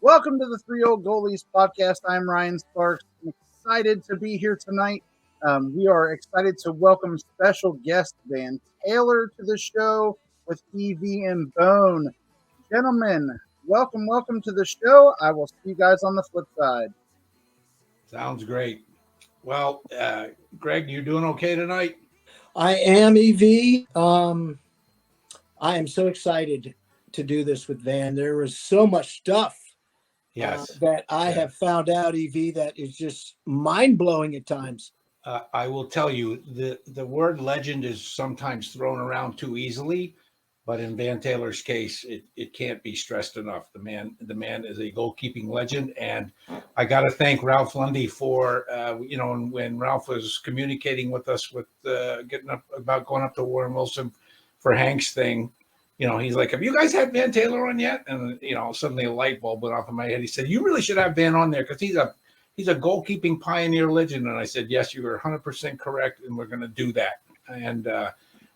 Welcome to the Three Old Goalies podcast. I'm Ryan Sparks. I'm excited to be here tonight. We are excited to welcome special guest Van Taylor to the show with Evie and Bone. Gentlemen, welcome to the show. I will see you guys on the flip side. Sounds great. Well, Greg, you doing okay tonight? I am, EV. I am so excited to do this with Van. There was so much stuff that I have found out, EV, that is just mind-blowing at times. I will tell you, the word legend is sometimes thrown around too easily, but in Van Taylor's case, it can't be stressed enough. The man is a goalkeeping legend, and I got to thank Ralph Lundy for when Ralph was communicating with us with about going up to Warren Wilson for Hank's thing. He's like, "Have you guys had Van Taylor on yet?" And suddenly a light bulb went off in my head. He said, "You really should have Van on there because he's a goalkeeping pioneer legend." And I said, "Yes, you are 100% correct, and we're going to do that." And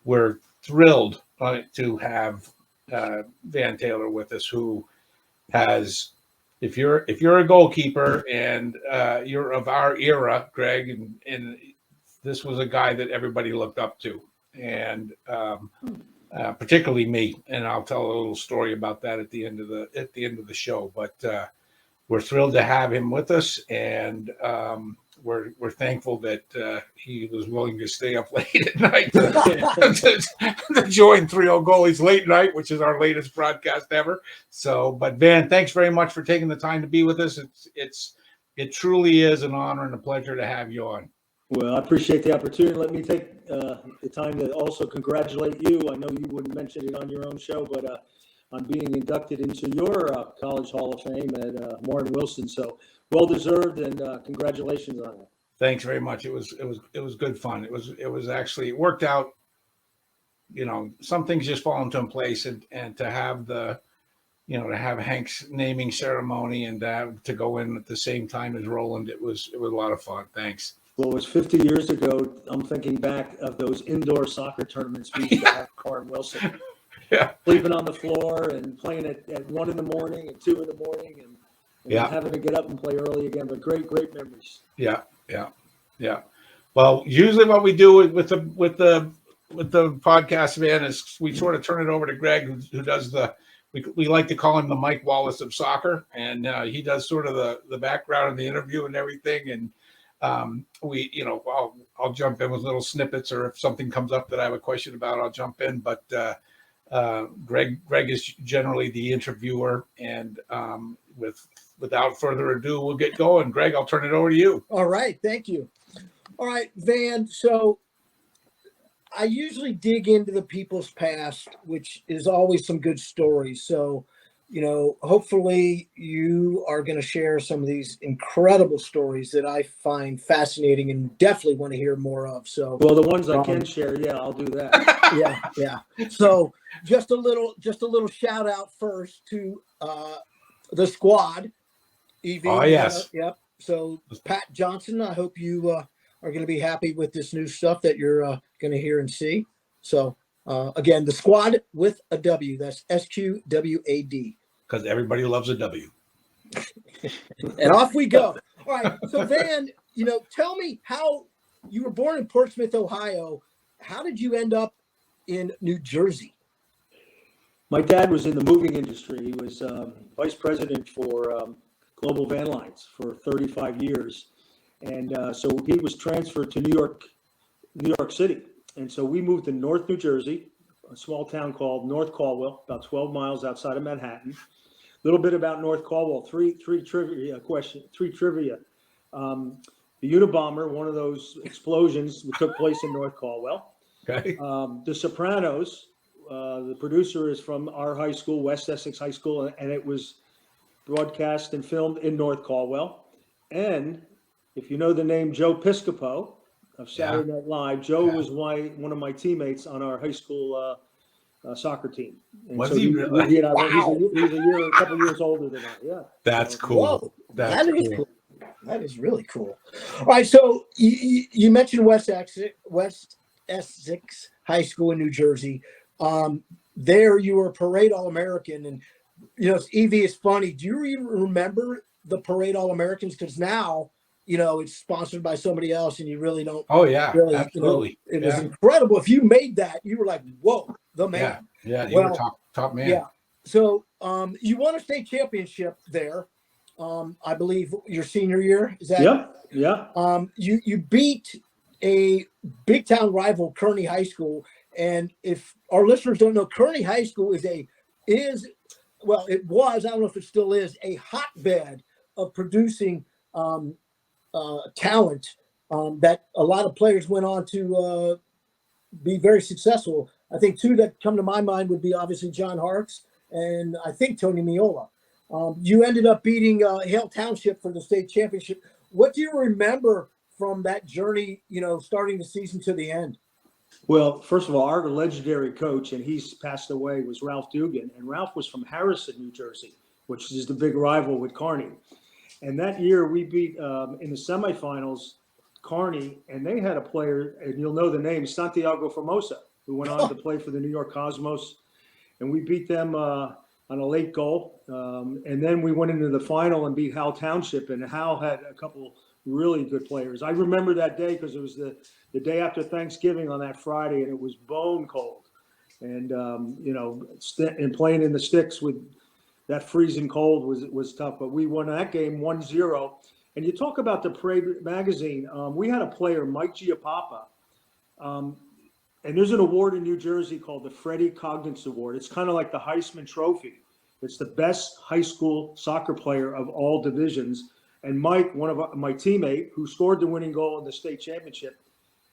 we're thrilled to have Van Taylor with us, who has, if you're a goalkeeper and you're of our era, Greg, and this was a guy that everybody looked up to, and particularly me. And I'll tell a little story about that at the end of the show. But we're thrilled to have him with us, and we're thankful that he was willing to stay up late at night to join Three Old Goalies Late Night, which is our latest broadcast ever. So, but Van, thanks very much for taking the time to be with us. It truly is an honor and a pleasure to have you on. Well, I appreciate the opportunity. Let me take the time to also congratulate you. I know you wouldn't mention it on your own show, but on being inducted into your College Hall of Fame at Warren Wilson. So well deserved, and congratulations on it. Thanks very much. It was good fun. It was actually, it worked out. Some things just fall into place, and to have to have Hank's naming ceremony and to go in at the same time as Roland, it was a lot of fun. Thanks. Well, it was 50 years ago. I'm thinking back of those indoor soccer tournaments we used to have at Warren Wilson. Yeah. Sleeping on the floor and playing at 1 in the morning and 2 in the morning and having to get up and play early again. But great memories. Yeah. Well, usually what we do with the podcast, man, is we sort of turn it over to Greg, who does we like to call him the Mike Wallace of soccer, and he does sort of the background of the interview and everything. And I'll jump in with little snippets, or if something comes up that I have a question about, I'll jump in. But Greg is generally the interviewer, and without further ado, we'll get going. Greg, I'll turn it over to you. All right, thank you. All right, Van. So I usually dig into the people's past, which is always some good stories. So, hopefully you are going to share some of these incredible stories that I find fascinating and definitely want to hear more of. So, well, the ones I can share, I'll do that. Yeah. So, just a little shout out first to the squad. EV. Oh yes. Yep. So, Pat Johnson, I hope you are going to be happy with this new stuff that you're going to hear and see. So, again, the squad with a W. That's SQWAD. Because everybody loves a W. And off we go. All right. So, Van, tell me how you were born in Portsmouth, Ohio. How did you end up in New Jersey? My dad was in the moving industry. He was vice president for Global Van Lines for 35 years. And so he was transferred to New York City. And so we moved to North New Jersey, a small town called North Caldwell, about 12 miles outside of Manhattan. A little bit about North Caldwell, three trivia. The Unabomber, one of those explosions took place in North Caldwell. Okay. The Sopranos, the producer is from our high school, West Essex High School, and it was broadcast and filmed in North Caldwell. And if you know the name Joe Piscopo of Saturday Night Live, Joe was one of my teammates on our high school soccer team. And was so he really? Wow. He's a couple years older than I. Yeah. That's cool. Whoa, That's cool. That is really cool. All right. So you mentioned West Essex High School in New Jersey. There you were a parade All-American. And Evie is funny. Do you even remember the Parade All-Americans? Because now, it's sponsored by somebody else and you really don't Oh yeah, really, absolutely. it was incredible. If you made that, you were like, whoa, the man. Yeah, you were top man. Yeah. So you won a state championship there. I believe your senior year. Is that? Yep. Yeah. You beat a big town rival, Kearney High School. And if our listeners don't know, Kearney High School it was, I don't know if it still is, a hotbed of producing talent that a lot of players went on to be very successful. I think two that come to my mind would be obviously John Harks and I think Tony Miola. You ended up beating Hale Township for the state championship. What do you remember from that journey, starting the season to the end? Well, first of all, our legendary coach, and he's passed away, was Ralph Dugan. And Ralph was from Harrison, New Jersey, which is the big rival with Kearney. And that year we beat, in the semifinals, Kearney, and they had a player, and you'll know the name, Santiago Formosa, who went on to play for the New York Cosmos. And we beat them on a late goal. And then we went into the final and beat Hal Township, and Hal had a couple really good players. I remember that day because it was the day after Thanksgiving on that Friday, and it was bone cold. And, and playing in the sticks with that freezing cold was tough. But we won that game 1-0. And you talk about the Parade magazine. We had a player, Mike Giapapa. And there's an award in New Jersey called the Freddie Cognitz Award. It's kind of like the Heisman Trophy. It's the best high school soccer player of all divisions. And Mike, one of my teammate, who scored the winning goal in the state championship,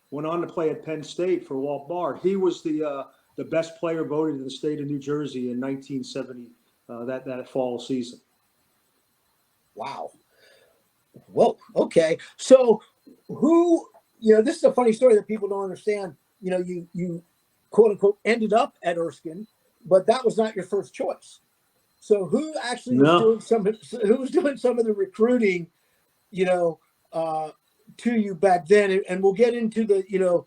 went on to play at Penn State for Walt Barr. He was the best player voted in the state of New Jersey in 1970, that fall season. Wow. Whoa. Okay. So this is a funny story that people don't understand. You quote unquote ended up at Erskine, but that was not your first choice. So who actually was doing some of the recruiting, to you back then? And we'll get into the,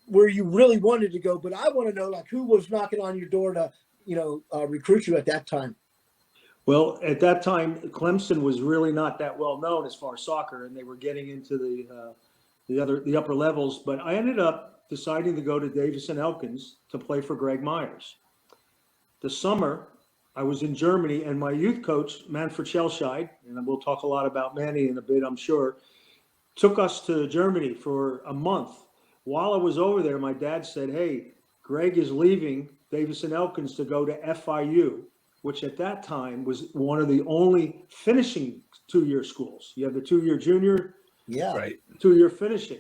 where you really wanted to go. But I want to know, like, who was knocking on your door to, recruit you at that time? Well, at that time, Clemson was really not that well known as far as soccer, and they were getting into the upper levels. But I ended up deciding to go to Davis and Elkins to play for Greg Myers. The summer, I was in Germany, and my youth coach, Manfred Schelscheid, and we'll talk a lot about Manny in a bit, I'm sure, took us to Germany for a month. While I was over there, my dad said, hey, Greg is leaving Davis and Elkins to go to FIU, which at that time was one of the only finishing 2-year schools. You have the 2-year junior, right, 2-year finishing.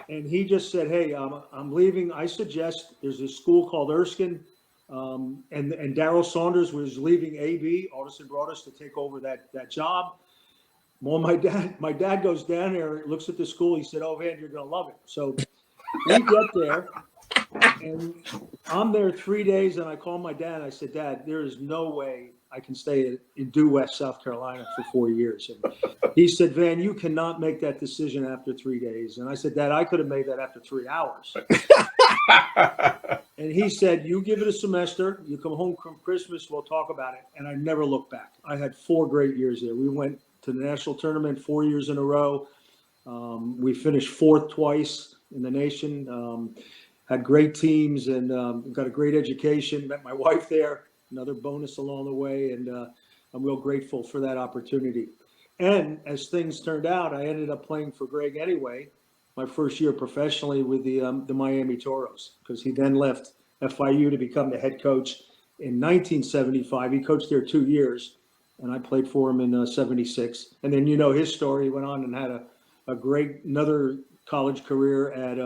And he just said, hey, I'm leaving. I suggest there's a school called Erskine. And Darryl Saunders was leaving AB. Alderson brought us to take over that job. Well, my dad goes down there, looks at the school. He said, oh, man, you're going to love it. So we get there, and I'm there 3 days, and I call my dad. I said, Dad, there is no way I can stay in Due West, South Carolina for 4 years. And he said, Van, you cannot make that decision after 3 days. And I said, Dad, I could have made that after 3 hours. And he said, you give it a semester, you come home from Christmas, we'll talk about it. And I never looked back. I had 4 great years there. We went to the national tournament 4 years in a row. We finished 4th twice in the nation, had great teams, and got a great education, met my wife there, another bonus along the way. And I'm real grateful for that opportunity. And as things turned out, I ended up playing for Greg anyway, my first year professionally with the Miami Toros, because he then left FIU to become the head coach in 1975. He coached there 2 years, and I played for him in 76. And then his story. He went on and had another college career at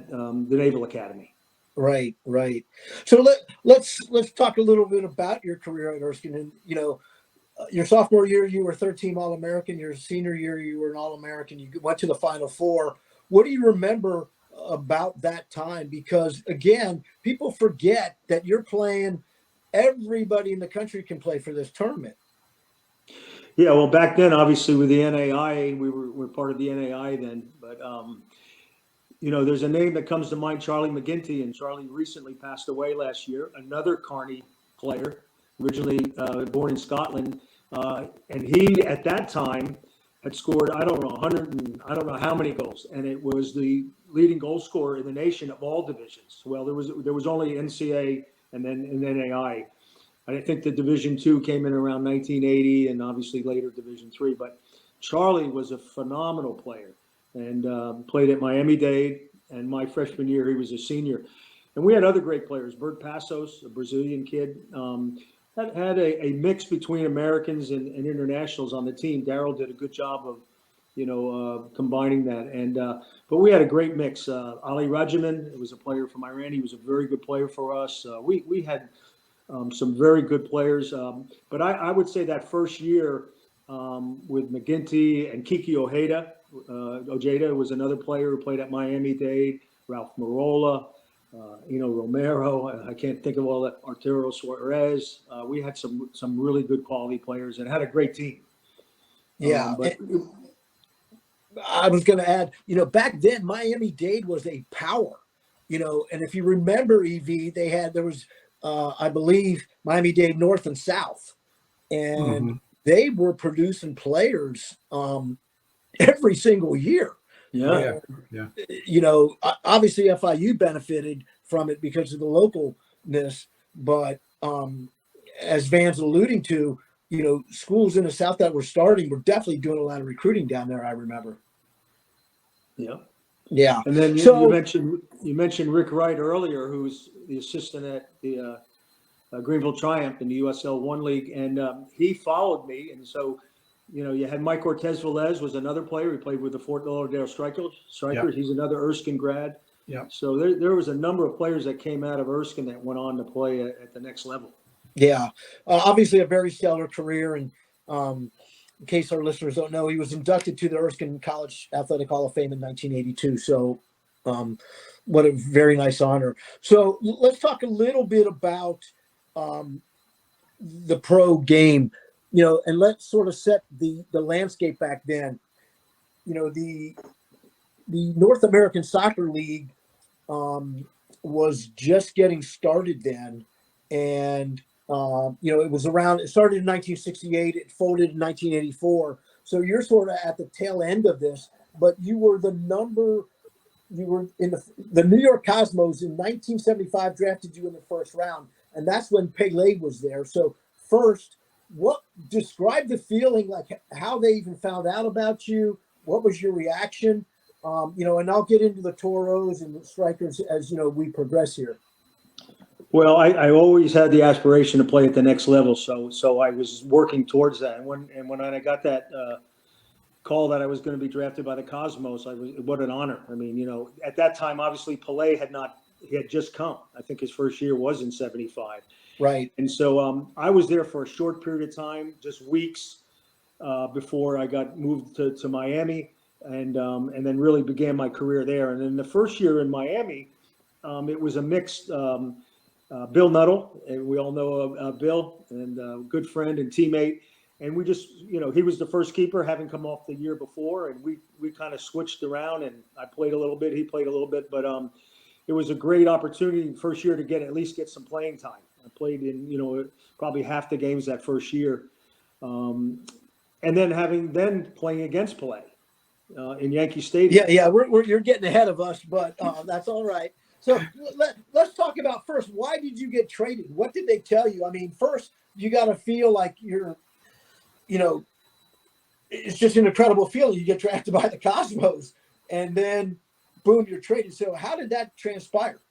the Naval Academy. Right. So let's talk a little bit about your career at Erskine. And your sophomore year, you were third-team All-American. Your senior year, you were an All-American. You went to the Final Four. What do you remember about that time? Because, again, people forget that you're playing – everybody in the country can play for this tournament. Yeah, well, back then, obviously, with the NAIA, we were part of the NAIA then. But, there's a name that comes to mind, Charlie McGinty, and Charlie recently passed away last year, another Kearney player. originally born in Scotland, and he at that time had scored I don't know how many goals, and it was the leading goal scorer in the nation of all divisions. Well, there was only NCAA and then NAI. I think the Division II came in around 1980, and obviously later Division III. But Charlie was a phenomenal player, and played at Miami-Dade. And my freshman year, he was a senior. And we had other great players. Bert Passos, a Brazilian kid, had a mix between Americans and internationals on the team. Darryl did a good job of, combining that. And but we had a great mix. Ali Rajaman was a player from Iran. He was a very good player for us. We had some very good players. But I would say that first year with McGinty and Kiki Ojeda was another player who played at Miami-Dade, Ralph Marola, Romero. I can't think of all that. Arturo Suarez. We had some really good quality players and had a great team. Yeah. But I was going to add, back then Miami-Dade was a power, and if you remember, EV, there was, I believe, Miami-Dade North and South, and they were producing players every single year. yeah. Obviously FIU benefited from it because of the localness, but as Van's alluding to, schools in the South that were starting were definitely doing a lot of recruiting down there. I remember. Yeah. Yeah. And then you mentioned Rick Wright earlier, who's the assistant at the Greenville Triumph in the USL One League, and he followed me, and so you had Mike Cortez Velez was another player. He played with the Fort Lauderdale Strikers. Yep. He's another Erskine grad. Yeah. So there was a number of players that came out of Erskine that went on to play at the next level. Yeah, obviously a very stellar career, and in case our listeners don't know, he was inducted to the Erskine College Athletic Hall of Fame in 1982. So what a very nice honor. So let's talk a little bit about the pro game, and let's sort of set the landscape back then. The North American Soccer League was just getting started then, and it started in 1968, it folded in 1984. So you're sort of at the tail end of this, but you were in the New York Cosmos in 1975 drafted you in the first round, and that's when Pele was there. So first, describe the feeling, like how they even found out about you. What was your reaction? And I'll get into the Toros and the Strikers as we progress here. Well, I always had the aspiration to play at the next level, so I was working towards that. And when I got that call that I was going to be drafted by the Cosmos, what an honor. I mean, at that time, obviously Pele had just come. I think his first year was in '75. Right. And so I was there for a short period of time, just weeks before I got moved to Miami, and then really began my career there. And in the first year in Miami, it was a mixed. Bill Nuttall, and we all know Bill, and a good friend and teammate. And we just, he was the first keeper, having come off the year before, and we kind of switched around, and I played a little bit, he played a little bit, but it was a great opportunity first year to at least get some playing time. I played in, probably half the games that first year. And then playing against Pele in Yankee Stadium. Yeah, you're getting ahead of us, but that's all right. So let's talk about first, why did you get traded? What did they tell you? I mean, first, you got to feel like you're, it's just an incredible feeling. You get drafted by the Cosmos, and then, boom, you're traded. So how did that transpire?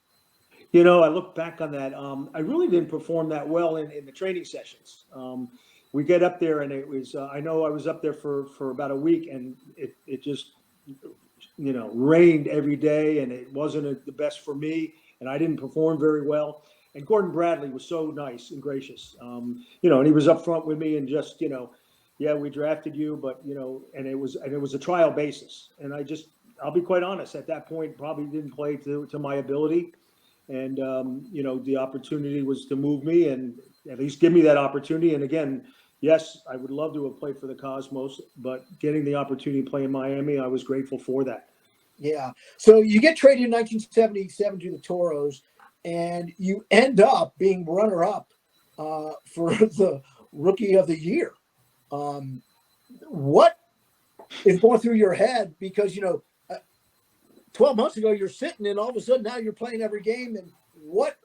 I look back on that. I really didn't perform that well in the training sessions. We get up there, and it was, I know I was up there for about a week, and it just rained every day, and it wasn't the best for me, and I didn't perform very well. And Gordon Bradley was so nice and gracious, and he was up front with me, and just, yeah, we drafted you, but and it was a trial basis, and I'll be quite honest, at that point probably didn't play to my ability, and the opportunity was to move me and at least give me that opportunity. And again, yes, I would love to have played for the Cosmos, but getting the opportunity to play in Miami, I was grateful for that. Yeah. So you get traded in 1977 to the Toros, and you end up being runner-up for the Rookie of the Year. What is going through your head? Because, 12 months ago you're sitting and all of a sudden now you're playing every game, and what,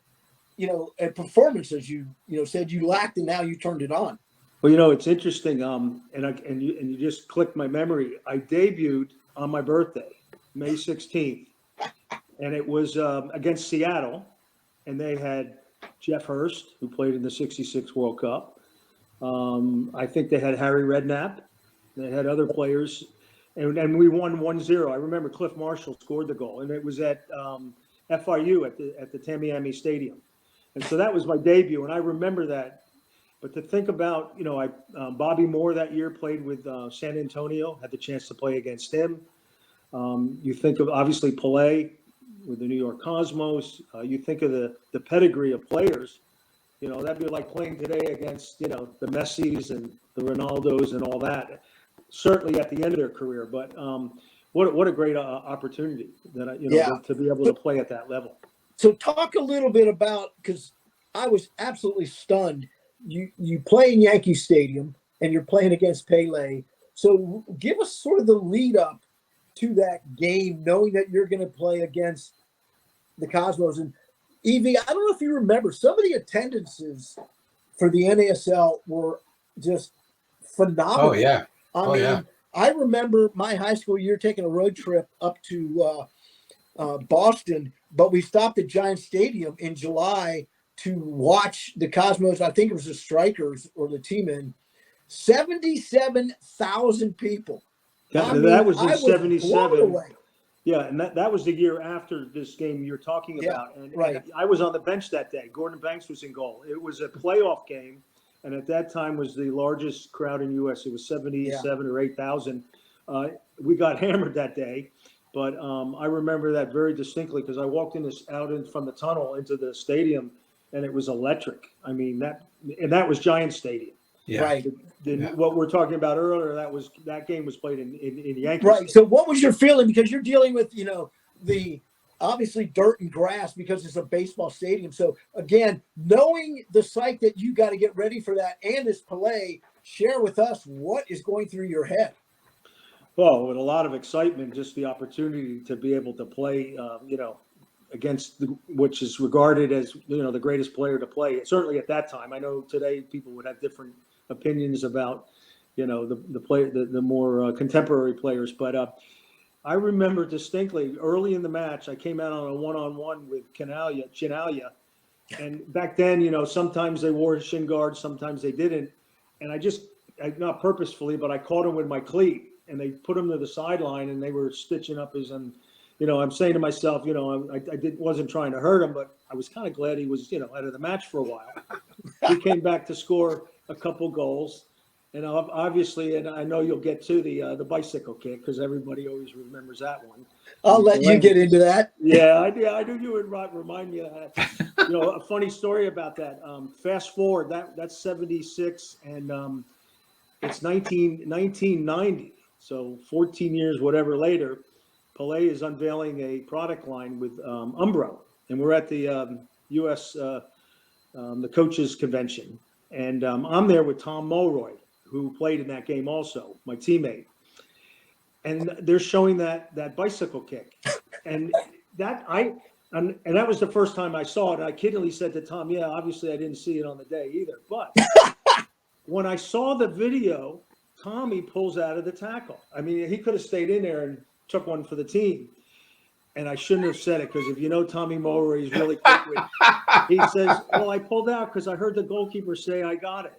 and performances you said you lacked and now you turned it on. Well, it's interesting. And you just clicked my memory. I debuted on my birthday, May 16th, and it was against Seattle, and they had Geoff Hurst, who played in the '66 World Cup. I think they had Harry Redknapp. They had other players, and we won 1-0. I remember Cliff Marshall scored the goal, and it was at FIU at the Tamiami Stadium, and so that was my debut, and I remember that. But to think about, Bobby Moore that year played with San Antonio, had the chance to play against him. You think of obviously Pele with the New York Cosmos. You think of the pedigree of players. That'd be like playing today against, the Messis and the Ronaldos and all that. Certainly at the end of their career, but what a great opportunity that to be able to play at that level. So talk a little bit about, because I was absolutely stunned. You play in Yankee Stadium and you're playing against Pele. So give us sort of the lead up to that game, knowing that you're going to play against the Cosmos. And Evie, I don't know if you remember, some of the attendances for the NASL were just phenomenal. Oh, yeah. I remember my high school year taking a road trip up to Boston, but we stopped at Giant Stadium in July to watch the Cosmos. I think it was the Strikers or the T-Men. 77,000 people. That was in '77. Yeah, and that was the year after this game you're talking about. And I was on the bench that day. Gordon Banks was in goal. It was a playoff game, and at that time was the largest crowd in U.S. It was 77 or 8,000. We got hammered that day, but I remember that very distinctly because I walked from the tunnel into the stadium, and it was electric. I mean, that was Giant Stadium. Yeah. Right. What we're talking about earlier, that game was played in Yankee Right. Stadium. So what was your feeling? Because you're dealing with, the obviously dirt and grass because it's a baseball stadium. So again, knowing the site that you got to get ready for that and this Pele, share with us what is going through your head. Well, with a lot of excitement, just the opportunity to be able to play, against which is regarded as, the greatest player to play. Certainly at that time. I know today people would have different opinions about, the more contemporary players. But I remember distinctly early in the match, I came out on a one-on-one with Chinalia. And back then, sometimes they wore shin guards, sometimes they didn't. And I not purposefully, but I caught him with my cleat and they put him to the sideline and they were stitching up his, I'm saying to myself, I wasn't trying to hurt him, but I was kind of glad he was, out of the match for a while. He came back to score a couple goals, and obviously, and I know you'll get to the bicycle kick because everybody always remembers that one. I'll let you get into that. Yeah, I knew you would remind me of that. A funny story about that. Fast forward, that's '76, and it's 1990. So 14 years, whatever later, Pele is unveiling a product line with Umbro, and we're at the U.S. The coaches convention, and I'm there with Tom Mulroy, who played in that game also, my teammate, and they're showing that bicycle kick, and that was the first time I saw it. I kiddingly said to Tom, "Yeah, obviously I didn't see it on the day either," but when I saw the video, Tommy pulls out of the tackle. I mean, he could have stayed in there and took one for the team. And I shouldn't have said it because if you know Tommy Mulroy, he's really quick with it. He says, well, I pulled out because I heard the goalkeeper say I got it.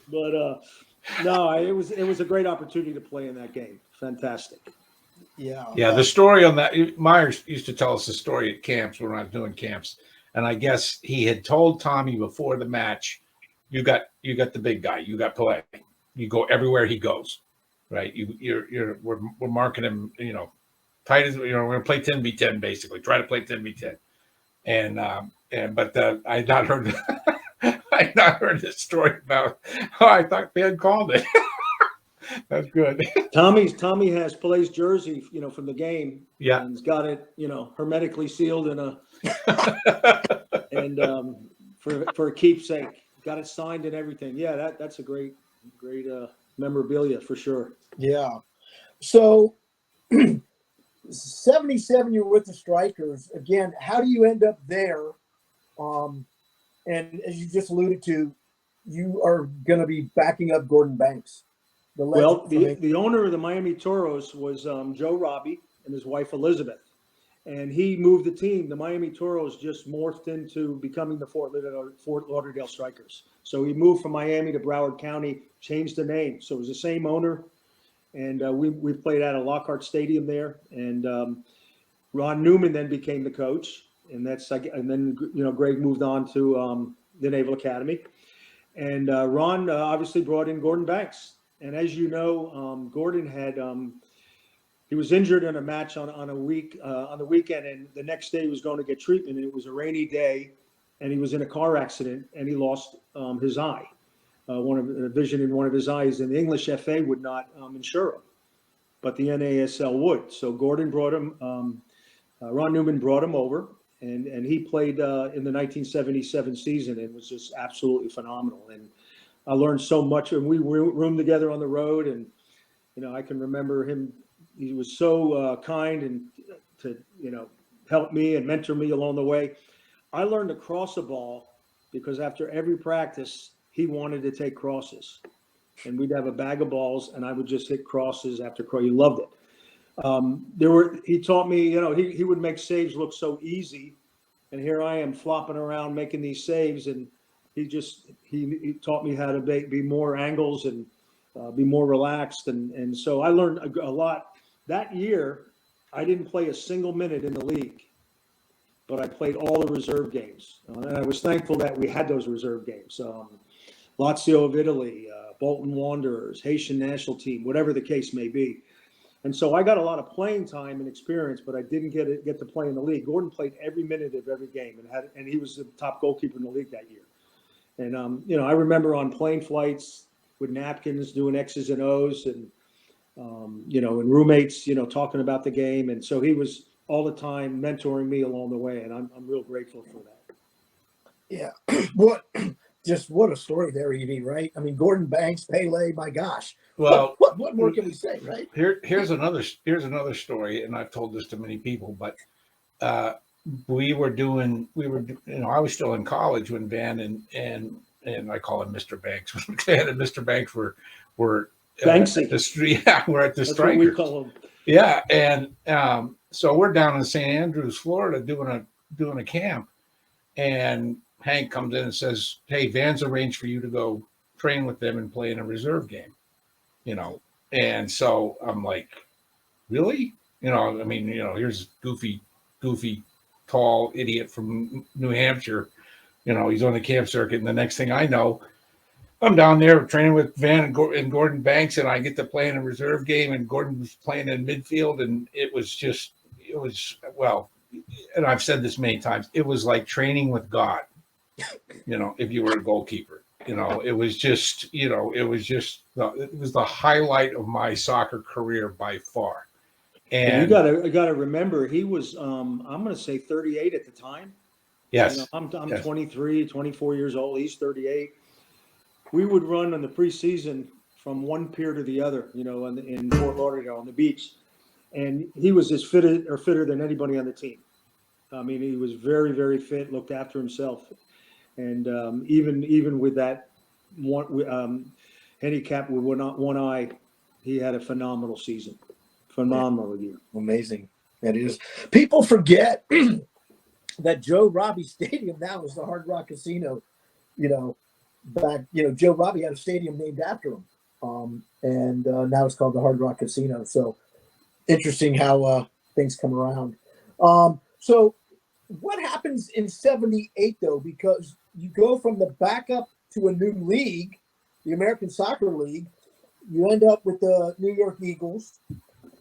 But no, it was a great opportunity to play in that game. Fantastic. Yeah. Yeah, the story on that, Myers used to tell us the story at camps when I was doing camps. And I guess he had told Tommy before the match, you got the big guy, you got Pele. You go everywhere he goes. Right, we're marking him, tight as we're going to play 10v10 basically. Try to play 10v10, but I had not heard this story about. Oh, I thought they had called it. That's good. Tommy has Pele's jersey, from the game. Yeah, and he's got it, hermetically sealed in a and for a keepsake, got it signed and everything. Yeah, that's a great memorabilia for sure. Yeah. So 77, you're with the Strikers. Again, how do you end up there? And as you just alluded to, you are going to be backing up Gordon Banks, the legend. Well, the owner of the Miami Toros was Joe Robbie and his wife Elizabeth, and he moved the team. The Miami Toros just morphed into becoming the Fort Lauderdale Strikers. So he moved from Miami to Broward County, changed the name. So it was the same owner, and we played at a Lockhart Stadium there. And Ron Newman then became the coach, and then Greg moved on to the Naval Academy, and Ron obviously brought in Gordon Banks. And as you know, Gordon had he was injured in a match on the weekend, and the next day he was going to get treatment. And it was a rainy day, and he was in a car accident, and he lost his eye, vision in one of his eyes, and the English FA would not insure him, but the NASL would. So Gordon brought him. Ron Newman brought him over, and he played in the 1977 season, and was just absolutely phenomenal. And I learned so much, and we roomed together on the road, and I can remember him. He was so kind and to help me and mentor me along the way. I learned to cross a ball because after every practice, he wanted to take crosses, and we'd have a bag of balls, and I would just hit crosses after cross. He loved it. He taught me, he would make saves look so easy, and here I am flopping around making these saves, and he taught me how to be more angles and be more relaxed, and so I learned a lot. That year, I didn't play a single minute in the league, but I played all the reserve games, and I was thankful that we had those reserve games. Lazio of Italy, Bolton Wanderers, Haitian national team, whatever the case may be. And so I got a lot of playing time and experience, but I didn't get to play in the league. Gordon played every minute of every game, and he was the top goalkeeper in the league that year. And I remember on plane flights with napkins doing X's and O's, and and roommates, talking about the game. And so he was all the time mentoring me along the way, and I'm real grateful for that. Yeah, what a story there, Evie. Right? I mean, Gordon Banks, Pele. My gosh. Well, what more can we say, right? Here's another story, and I've told this to many people, but I was still in college when Van and I call him Mr. Banks. Van and Mr. Banks were Banksy. at the street. Yeah, we're at the That's Strikers. what we call him. Yeah, and so we're down in St. Andrews, Florida, doing a camp, and Hank comes in and says, "Hey, Van's arranged for you to go train with them and play in a reserve game." And so I'm like, really? Here's goofy, tall idiot from New Hampshire. He's on the camp circuit. And the next thing I know, I'm down there training with Van and Gordon Banks, and I get to play in a reserve game, and Gordon was playing in midfield. And and I've said this many times, it was like training with God, if you were a goalkeeper. It was the highlight of my soccer career by far. And you gotta remember, he was I'm gonna say 38 at the time. Yes. I'm Yes. 23, 24 years old. He's 38. We would run in the preseason from one pier to the other, in Fort Lauderdale on the beach, and he was as fitter than anybody on the team. I mean, he was very, very fit, looked after himself. And even with that handicap with one eye, he had a phenomenal season, phenomenal year. Amazing. That is. People forget that Joe Robbie Stadium now is the Hard Rock Casino. Joe Robbie had a stadium named after him, and now it's called the Hard Rock Casino. So interesting how things come around. So what happens in 78 though? Because you go from the backup to a new league, the American Soccer League. You end up with the New York Eagles.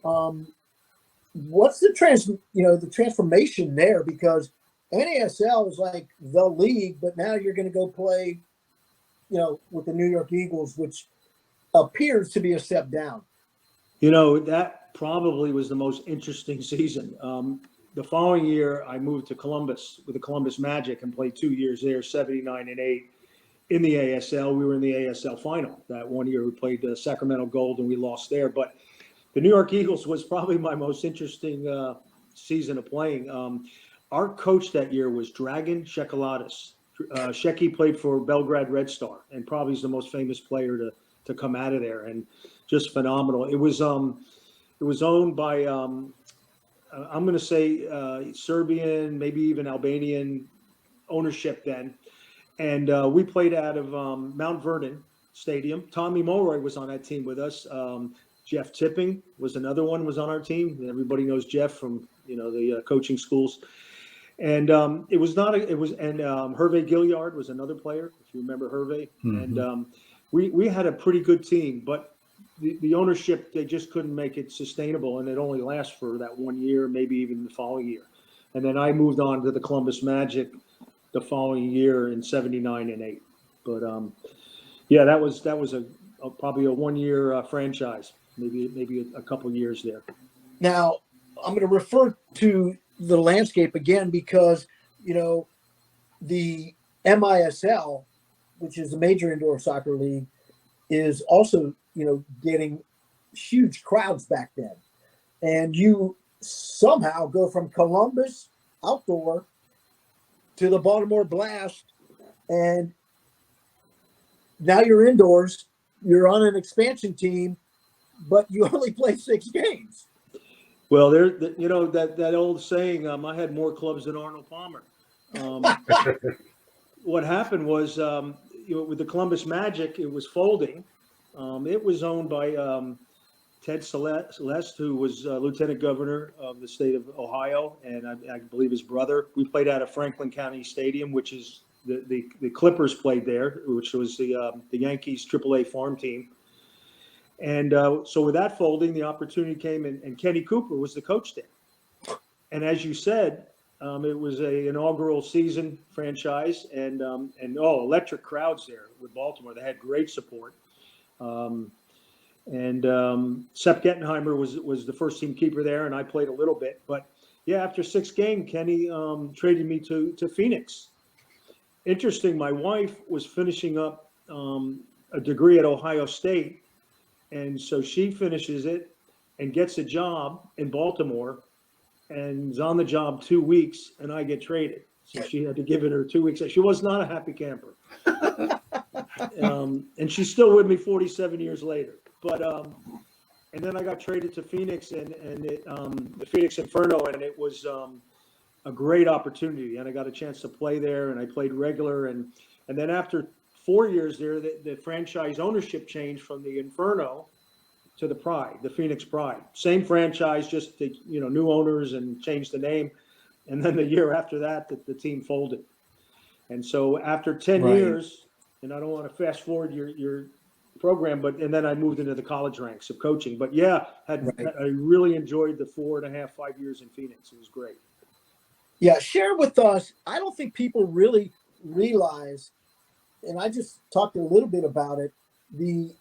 What's the transformation there? Because NASL is like the league, but now you're going to go play, with the New York Eagles, which appears to be a step down. That probably was the most interesting season. the following year, I moved to Columbus with the Columbus Magic and played 2 years there, 79 and 8 in the ASL. We were in the ASL final that one year. We played Sacramento Gold and we lost there. But the New York Eagles was probably my most interesting season of playing. Our coach that year was Dragan Shekalatis. Shecky played for Belgrade Red Star and probably is the most famous player to come out of there, and just phenomenal. It was owned by I'm going to say Serbian, maybe even Albanian ownership then, and we played out of Mount Vernon Stadium. Tommy Mulroy was on that team with us. Jeff Tipping was another one, was on our team. Everybody knows Jeff from the coaching schools. And it was Hervé Gilliard was another player, if you remember Hervé. Mm-hmm. And we had a pretty good team, but the ownership, they just couldn't make it sustainable, and it only lasts for that 1 year, maybe even the following year. And then I moved on to the Columbus Magic the following year in 79 and 8. But that was probably a 1 year franchise, maybe a couple years there. Now I'm going to refer to the landscape again because the MISL, which is the major indoor soccer league, is also getting huge crowds back then, and you somehow go from Columbus outdoor to the Baltimore Blast, and now you're indoors. You're on an expansion team, but you only play 6 games. Well, that old saying, I had more clubs than Arnold Palmer. What happened was, with the Columbus Magic, it was folding. It was owned by Ted Celeste, who was lieutenant governor of the state of Ohio, and I believe his brother. We played out of Franklin County Stadium, which is the Clippers played there, which was the Yankees AAA farm team. And so with that folding, the opportunity came, and Kenny Cooper was the coach there. And as you said, it was an inaugural season franchise, and electric crowds there with Baltimore. They had great support. Sepp Gettenheimer was the first team keeper there, and I played a little bit. But yeah, after 6 games, Kenny traded me to Phoenix. Interesting, my wife was finishing up a degree at Ohio State. And so she finishes it and gets a job in Baltimore and is on the job 2 weeks, and I get traded. So she had to give it her 2 weeks. She was not a happy camper. And she's still with me 47 years later. But and then I got traded to Phoenix and the Phoenix Inferno, and it was a great opportunity. And I got a chance to play there, and I played regular. And then after 4 years there, the franchise ownership changed from the Inferno to the Pride, the Phoenix Pride. Same franchise, just new owners and changed the name. And then the year after that, the team folded. And so after 10 years, and I don't want to fast forward your program, and then I moved into the college ranks of coaching. But yeah, I really enjoyed the 4.5, 5 years in Phoenix. It was great. Yeah, share with us. I don't think people really realize, and I just talked a little bit about it, the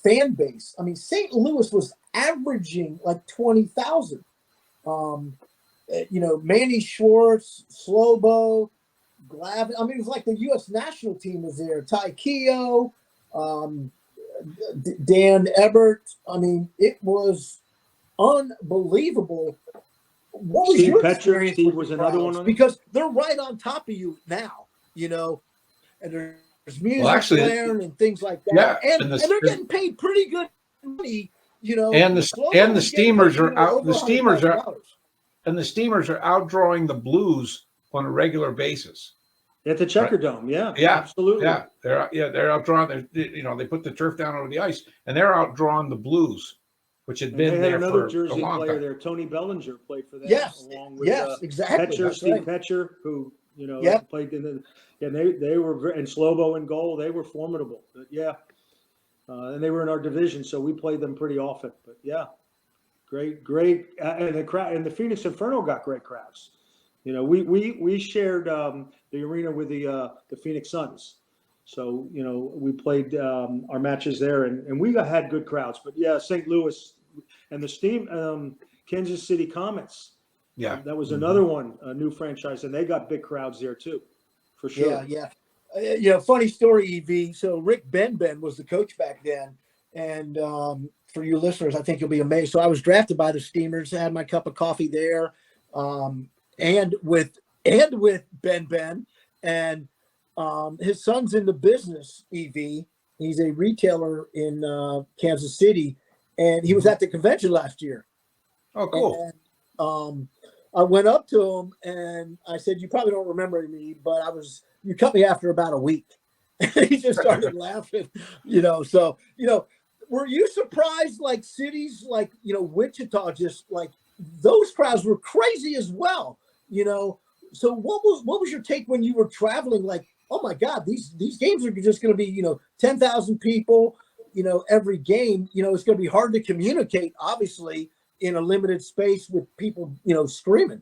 fan base. I mean, St. Louis was averaging like 20,000. Manny Schwartz, Slobo, Glavin. I mean, it was like the U.S. national team was there. Ty Keogh, Dan Ebert. I mean, it was unbelievable. What was your experience? Steve was another one. Because they're right on top of you now, and there's music playing and things like that. Yeah, and they're getting paid pretty good money, And the Steamers are out. The Steamers are outdrawing the Blues on a regular basis. At the Checker Dome, yeah, absolutely. Yeah, they're outdrawing. They put the turf down over the ice, and they're outdrawing the Blues, which had been there for Jersey a long player time. there, Tony Bellinger, played for them. Yes, along with, exactly. Steve Petcher, who played in the. And they were, and Slobo in goal. They were formidable. But and they were in our division, so we played them pretty often. But yeah, great, and the crowd, and the Phoenix Inferno got great crowds. We shared the arena with the Phoenix Suns, so we played our matches there, and we had good crowds. But yeah, St. Louis and the Kansas City Comets. Yeah. That was another one, a new franchise, and they got big crowds there too, for Yeah, sure. yeah. Funny story, EV. So Rick Ben was the coach back then, and for you listeners, I think you'll be amazed. So I was drafted by the Steamers, had my cup of coffee there, and with Ben, and his son's in the business. EV. He's a retailer in Kansas City, and he was at the convention last year. Oh, cool. And I went up to him and I said, "You probably don't remember me, but you cut me after about a week." And he just started laughing, So, were you surprised, like cities like, Wichita, just like those crowds were crazy as well, So what was your take when you were traveling? Like, oh my God, these games are just going to be, 10,000 people, every game, it's going to be hard to communicate, obviously, in a limited space with people, screaming.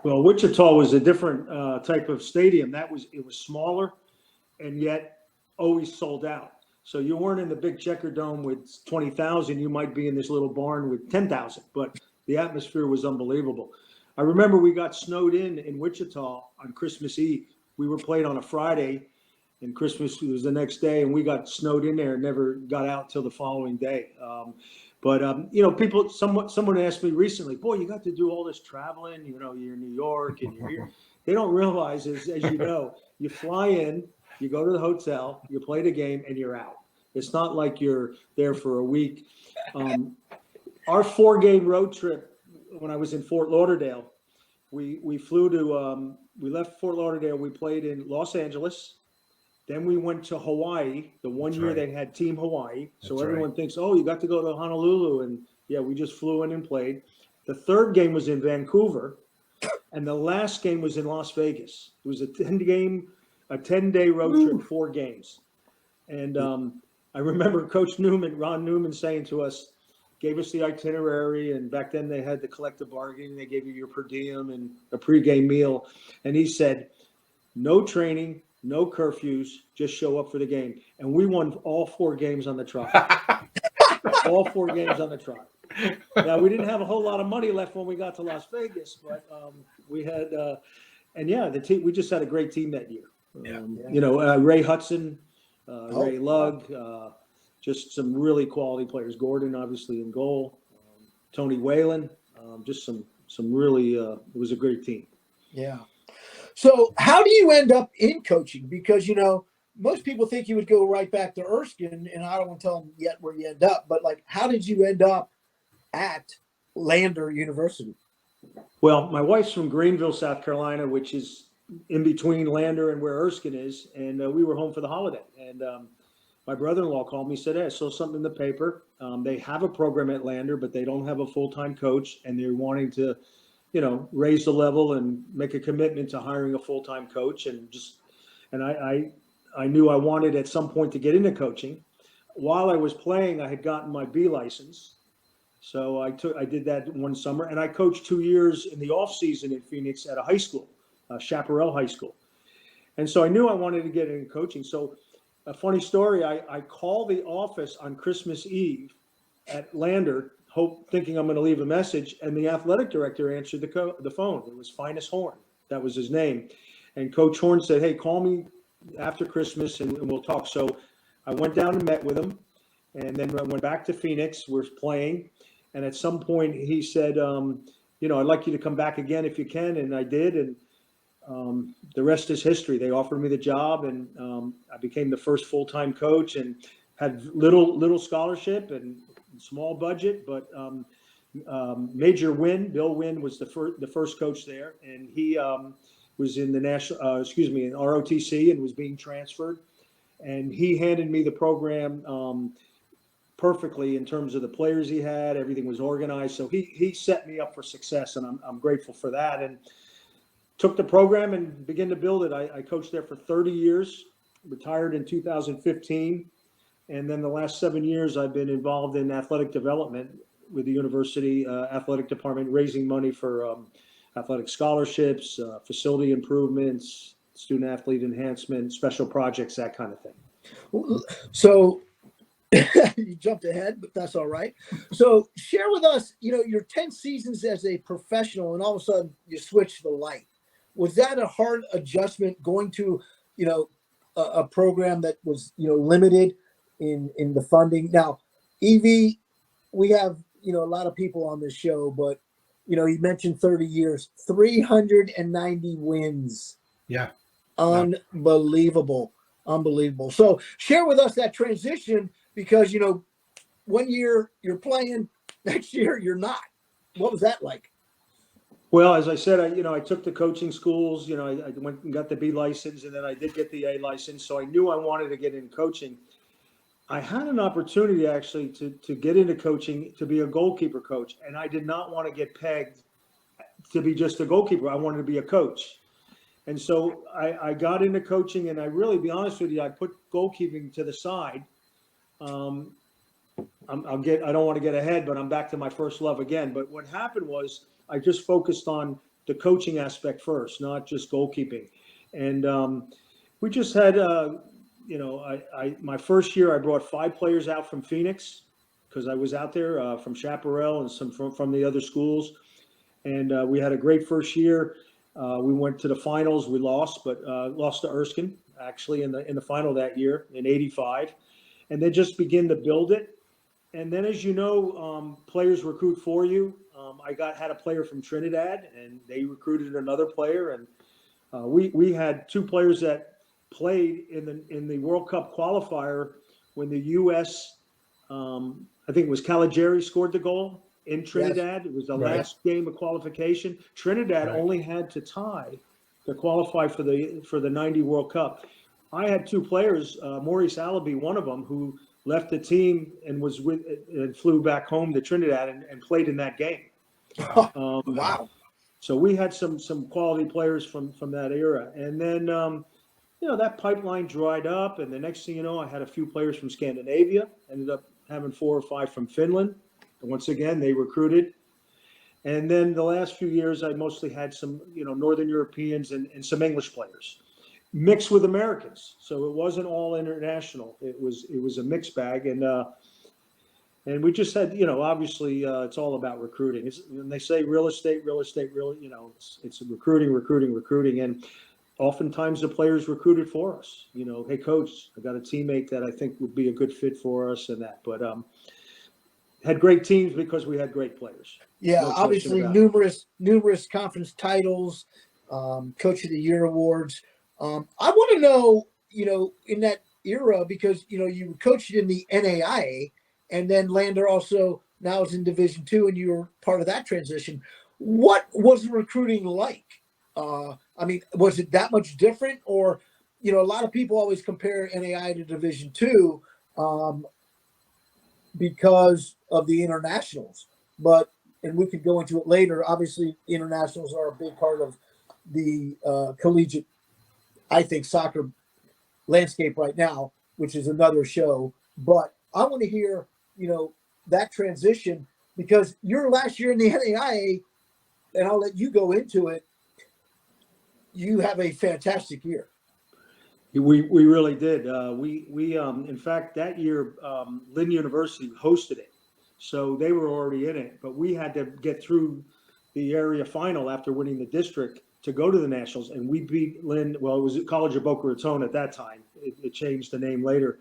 Well, Wichita was a different type of stadium. It was smaller, and yet always sold out. So you weren't in the big Checker Dome with 20,000. You might be in this little barn with 10,000. But the atmosphere was unbelievable. I remember we got snowed in Wichita on Christmas Eve. We were played on a Friday, and Christmas was the next day, and we got snowed in there and never got out till the following day. People. Someone asked me recently, "Boy, you got to do all this traveling. You're in New York and you're here." They don't realize, as you know, you fly in, you go to the hotel, you play the game, and you're out. It's not like you're there for a week. Our 4-game road trip when I was in Fort Lauderdale, we flew to we left Fort Lauderdale. We played in Los Angeles. Then we went to Hawaii. The one year they had Team Hawaii. So everyone thinks, oh, you got to go to Honolulu. And yeah, we just flew in and played. The third game was in Vancouver. And the last game was in Las Vegas. It was a 10-day road trip, 4 games. And I remember Coach Ron Newman saying to us, gave us the itinerary. And back then they had the collective bargaining. They gave you your per diem and a pregame meal. And he said, no training, no curfews, just show up for the game. And we won all 4 games on the trot. All 4 games on the trot. Now, we didn't have a whole lot of money left when we got to Las Vegas, but we had, the team, we just had a great team that year. Ray Hudson, Ray Lugg, just some really quality players. Gordon, obviously, in goal. Tony Whalen, just some really, it was a great team. Yeah. So how do you end up in coaching? Because, most people think you would go right back to Erskine, and I don't want to tell them yet where you end up, but like, how did you end up at Lander University? Well, my wife's from Greenville, South Carolina, which is in between Lander and where Erskine is. And we were home for the holiday. And my brother-in-law called me, said, hey, I saw something in the paper. They have a program at Lander, but they don't have a full-time coach, and they're wanting to raise the level and make a commitment to hiring a full-time coach. And I knew I wanted at some point to get into coaching. While I was playing, I had gotten my B license. So I did that one summer, and I coached 2 years in the off season in Phoenix at a high school, Chaparral High School. And so I knew I wanted to get into coaching. So a funny story, I called the office on Christmas Eve at Lander, thinking I'm going to leave a message, and the athletic director answered the phone. It was Finus Horn. That was his name. And Coach Horn said, hey, call me after Christmas and we'll talk. So I went down and met with him, and then I went back to Phoenix. We're playing. And at some point he said, I'd like you to come back again if you can. And I did. And the rest is history. They offered me the job, and I became the first full-time coach and had little scholarship and small budget, but major Wynn. Bill Wynn was the first coach there, and he was in the in ROTC and was being transferred. And he handed me the program perfectly in terms of the players he had. Everything was organized. So he set me up for success, and I'm grateful for that. And took the program and began to build it. I coached there for 30 years, retired in 2015. And then the last 7 years, I've been involved in athletic development with the university athletic department, raising money for athletic scholarships, facility improvements, student athlete enhancement, special projects, that kind of thing. So You jumped ahead, but that's all right. So share with us, your 10 seasons as a professional, and all of a sudden you switch the light. Was that a hard adjustment going to, a program that was, limited in the funding? Now, EV, we have, a lot of people on this show, but, you mentioned 30 years, 390 wins. Yeah. Unbelievable. Unbelievable. So share with us that transition because, 1 year you're playing, next year you're not. What was that like? Well, as I said, I took the coaching schools. I went and got the B license, and then I did get the A license. So I knew I wanted to get into coaching. I had an opportunity actually to get into coaching, to be a goalkeeper coach, and I did not want to get pegged to be just a goalkeeper. I wanted to be a coach. And so I got into coaching, and I really, be honest with you, I put goalkeeping to the side. I don't want to get ahead, but I'm back to my first love again. But what happened was I just focused on the coaching aspect first, not just goalkeeping. And we just had, my first year I brought 5 players out from Phoenix because I was out there from Chaparral and some from the other schools. And we had a great first year. We went to the finals. We lost, but lost to Erskine actually in the final that year in '85, and then just begin to build it. And then, as you know, players recruit for you. I had a player from Trinidad, and they recruited another player, and we had 2 players that played in the World Cup qualifier when the U.S. I think it was Caligari scored the goal in Trinidad. Yes. It was the last game of qualification. Trinidad only had to tie to qualify for the 90 World Cup. I had 2 players, Maurice Allaby, one of them, who left the team and flew back home to Trinidad and played in that game. Wow. So we had some quality players from that era. And then, that pipeline dried up. And the next thing you know, I had a few players from Scandinavia, ended up having 4 or 5 from Finland. And once again, they recruited. And then the last few years, I mostly had some, Northern Europeans and some English players mixed with Americans. So it wasn't all international. It was a mixed bag. And we just had, obviously it's all about recruiting. When they say real estate, it's recruiting. And oftentimes the players recruited for us, hey coach, I got a teammate that I think would be a good fit for us and that, but, had great teams because we had great players. Yeah, no obviously numerous conference titles, Coach of the Year awards. I want to know, in that era, because you coached in the NAIA, and then Lander also now is in Division II, and you were part of that transition. What was the recruiting like? Was it that much different, or a lot of people always compare NAIA to Division II. Because of the internationals, and we could go into it later. Obviously, internationals are a big part of the collegiate, I think, soccer landscape right now, which is another show. But I want to hear, that transition, because your last year in the NAIA, and I'll let you go into it. You have a fantastic year. We really did. We in fact, that year, Lynn University hosted it. So they were already in it. But we had to get through the area final after winning the district to go to the Nationals. And we beat Lynn. Well, it was at College of Boca Raton at that time. It changed the name later.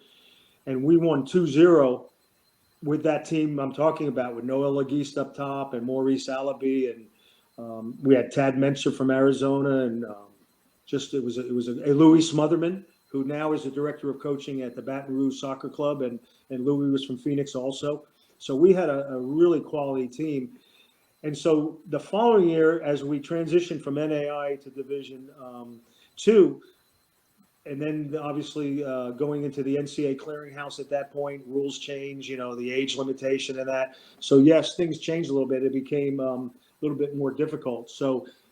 And we won 2-0 with that team I'm talking about, with Noel Laguiste up top and Maurice Allaby. And we had Tad Menser from Arizona, and it was a Louis Smotherman, who now is the director of coaching at the Baton Rouge Soccer Club, and Louis was from Phoenix also. So we had a really quality team. And so the following year, as we transitioned from NAI to Division II, and then obviously going into the NCAA clearinghouse at that point, rules change, the age limitation and that. So yes, things changed a little bit. It became a little bit more difficult.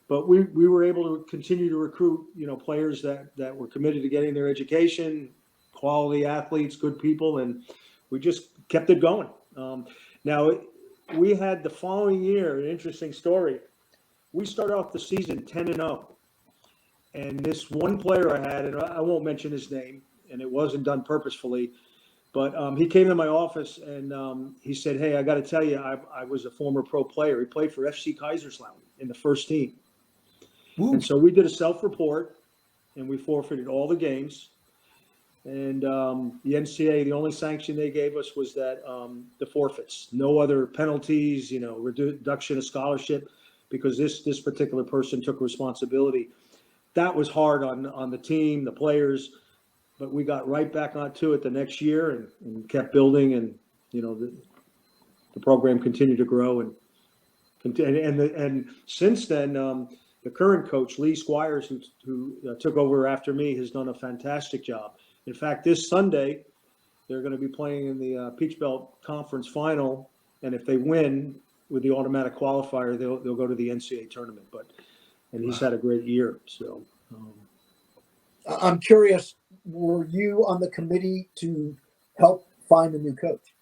But we were able to continue to recruit, players that were committed to getting their education, quality athletes, good people, and we just kept it going. Now, we had the following year an interesting story. We started off the season 10-0, and this one player I had, and I won't mention his name, and it wasn't done purposefully, But he came to my office and he said, "Hey, I got to tell you, I was a former pro player. He played for FC Kaiserslautern in the first team." Ooh. And so we did a self-report, and we forfeited all the games. And the NCAA, the only sanction they gave us was that the forfeits, no other penalties, reduction of scholarship, because this particular person took responsibility. That was hard on the team, the players, but we got right back onto it the next year and kept building, and the program continued to grow and since then the current coach Lee Squires, who took over after me, has done a fantastic job. In fact, this Sunday they're going to be playing in the Peach Belt Conference Final, and if they win with the automatic qualifier, they'll go to the NCAA tournament. And he's had a great year. So I'm curious, were you on the committee to help find a new coach?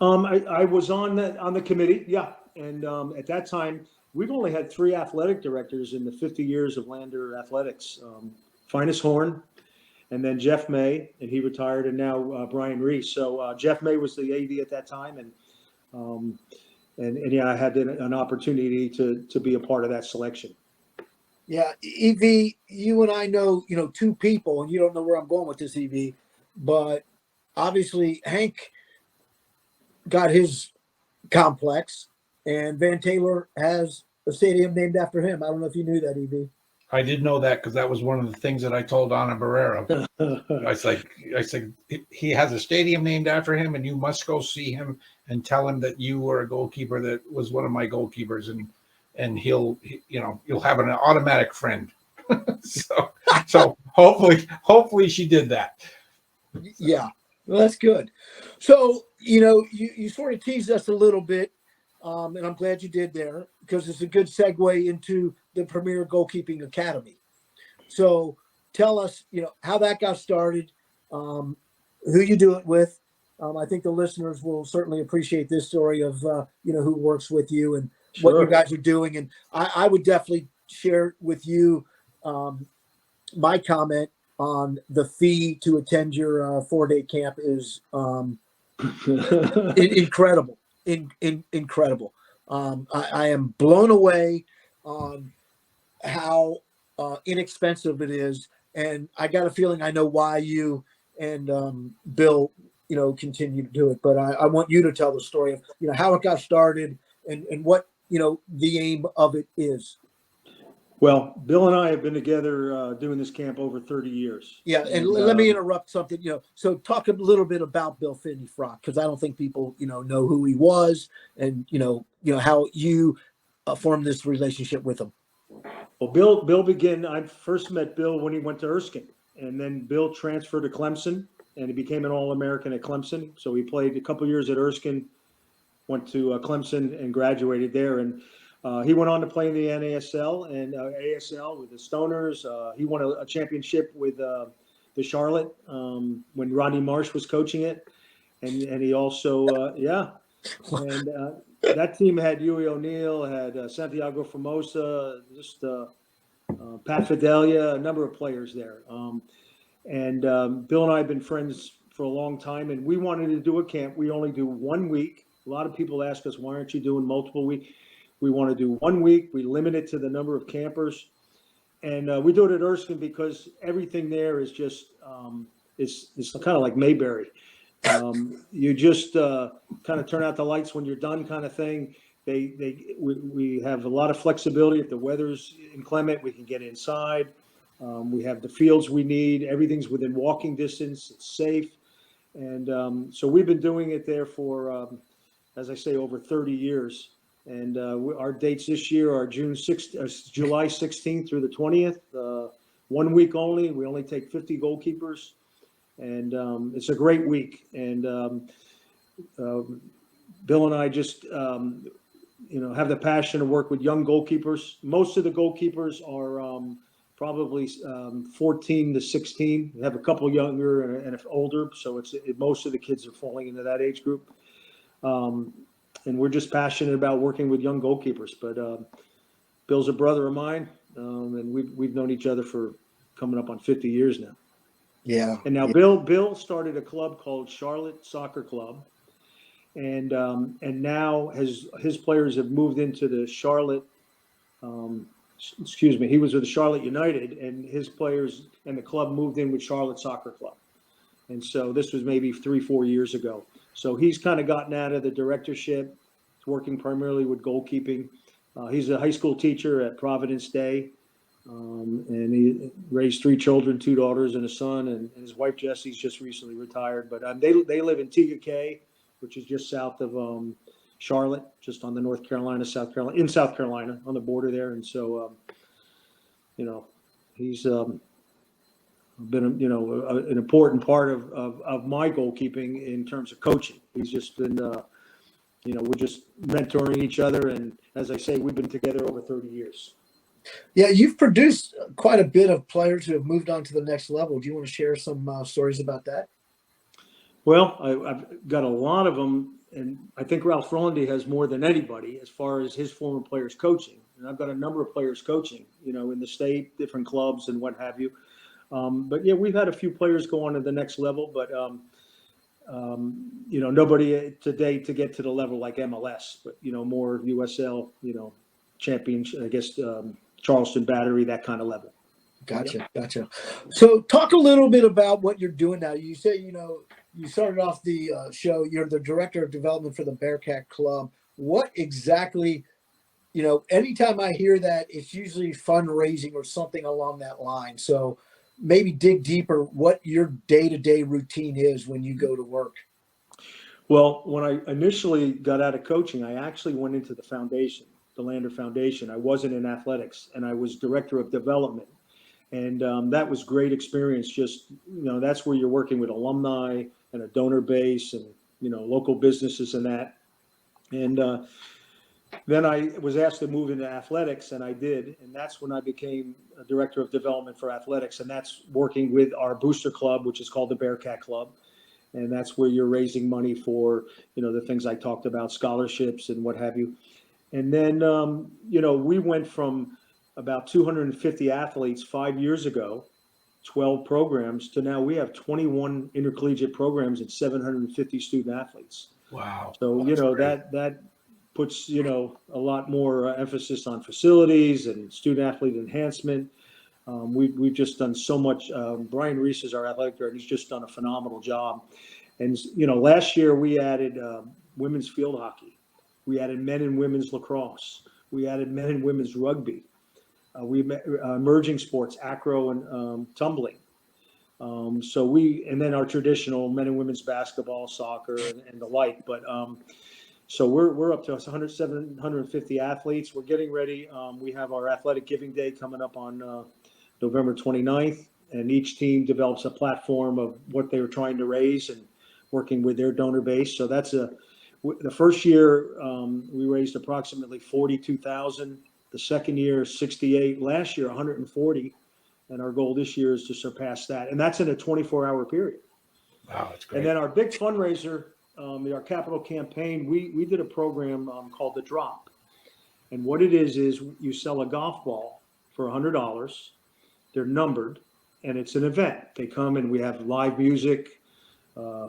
I was on the committee, yeah. And at that time, we've only had 3 athletic directors in the 50 years of Lander athletics. Finus Horn, and then Jeff May, and he retired, and now Brian Reese. So Jeff May was the AD at that time, and yeah, I had an opportunity to be a part of that selection. Yeah, EV, you and I know, 2 people, and you don't know where I'm going with this, EV, but obviously Hank got his complex, and Van Taylor has a stadium named after him. I don't know if you knew that, EV. I did know that because that was one of the things that I told Ana Barrera. I said, he has a stadium named after him, and you must go see him and tell him that you were a goalkeeper that was one of my goalkeepers, and you'll have an automatic friend. so hopefully she did that. Yeah, well, that's good. So, you sort of teased us a little bit, and I'm glad you did there, because it's a good segue into the Premier Goalkeeping Academy. So tell us, how that got started, who you do it with. I think the listeners will certainly appreciate this story of, who works with you and what you guys are doing. And I would definitely share with you my comment on the fee to attend your 4-day camp is incredible. Incredible. I am blown away on how inexpensive it is. And I got a feeling I know why you and Bill, continue to do it. But I want you to tell the story of, how it got started and what, the aim of it is. Well, Bill and I have been together doing this camp over 30 years. Yeah, and let me interrupt something. So talk a little bit about Bill Finney-Frock, because I don't think people, know who he was, and how you formed this relationship with him. Well, Bill began. I first met Bill when he went to Erskine, and then Bill transferred to Clemson, and he became an All-American at Clemson. So he played a couple years at Erskine, went to Clemson, and graduated there. And he went on to play in the NASL and ASL with the Stoners. He won a championship with the Charlotte when Rodney Marsh was coaching it, and he also and that team had Huey O'Neill, had Santiago Formosa, just Pat Fidelia, a number of players there. Bill and I have been friends for a long time, and we wanted to do a camp. We only do 1 week. A lot of people ask us, why aren't you doing multiple weeks? We want to do 1 week. We limit it to the number of campers. And we do it at Erskine because everything there is just, it's kind of like Mayberry. You just kind of turn out the lights when you're done, kind of thing. We have a lot of flexibility. If the weather's inclement, we can get inside. We have the fields we need. Everything's within walking distance. It's safe. And so we've been doing it there for, as I say, over 30 years. And our dates this year are July 16th through the 20th, 1 week only. We only take 50 goalkeepers. And it's a great week. And Bill and I just, have the passion to work with young goalkeepers. Most of the goalkeepers are probably 14 to 16. We have a couple younger and older. So most of the kids are falling into that age group. And we're just passionate about working with young goalkeepers. But Bill's a brother of mine, and we've known each other for coming up on 50 years now. Yeah. And now Bill started a club called Charlotte Soccer Club, and now his players have moved into the Charlotte. Excuse me, he was with the Charlotte United, and his players and the club moved in with Charlotte Soccer Club. And so this was maybe 3-4 years ago. So he's kind of gotten out of the directorship. He's working primarily with goalkeeping. He's a high school teacher at Providence Day, and he raised 3 children, 2 daughters and a son. And his wife Jessie's just recently retired. But they live in Tegakay, which is just south of Charlotte, just on the South Carolina, on the border there. And so, he's been, an important part of my goalkeeping in terms of coaching. He's just been, we're just mentoring each other. And as I say, we've been together over 30 years. Yeah, you've produced quite a bit of players who have moved on to the next level. Do you want to share some stories about that? Well, I've got a lot of them, and I think Ralph Rondy has more than anybody as far as his former players coaching. And I've got a number of players coaching, in the state, different clubs and what have you. But yeah, we've had a few players go on to the next level, but nobody today to get to the level like MLS, but more USL, championship, I guess, Charleston Battery, that kind of level. Gotcha. So talk a little bit about what you're doing now. You say, you started off the show, you're the director of development for the Bearcat Club. What exactly, anytime I hear that, it's usually fundraising or something along that line. So maybe dig deeper what your day-to-day routine is when you go to work. Well, when I initially got out of coaching, I actually went into the foundation, the Lander Foundation. I wasn't in athletics, and I was director of development. And that was great experience. Just, that's where you're working with alumni and a donor base and, local businesses and that. And then I was asked to move into athletics, and I did. And that's when I became a director of development for athletics. And that's working with our booster club, which is called the Bearcat Club. And that's where you're raising money for, the things I talked about, scholarships and what have you. And then, we went from about 250 athletes 5 years ago, 12 programs, to now we have 21 intercollegiate programs and 750 student athletes. Wow. So, that puts, a lot more emphasis on facilities and student athlete enhancement. We've just done so much. Brian Reese is our athletic director. He's just done a phenomenal job. And, last year we added women's field hockey. We added men and women's lacrosse. We added men and women's rugby. We emerging sports, acro and tumbling. And then our traditional men and women's basketball, soccer, and the like. But so we're up to 750 athletes. We're getting ready. We have our athletic giving day coming up on November 29th, and each team develops a platform of what they were trying to raise and working with their donor base. So that's the first year we raised approximately 42,000. The second year, 68. Last year, 140. And our goal this year is to surpass that. And that's in a 24-hour period. Wow, that's great. And then our big fundraiser, our capital campaign, we did a program called The Drop. And what it is you sell a golf ball for $100. They're numbered, and it's an event. They come and we have live music,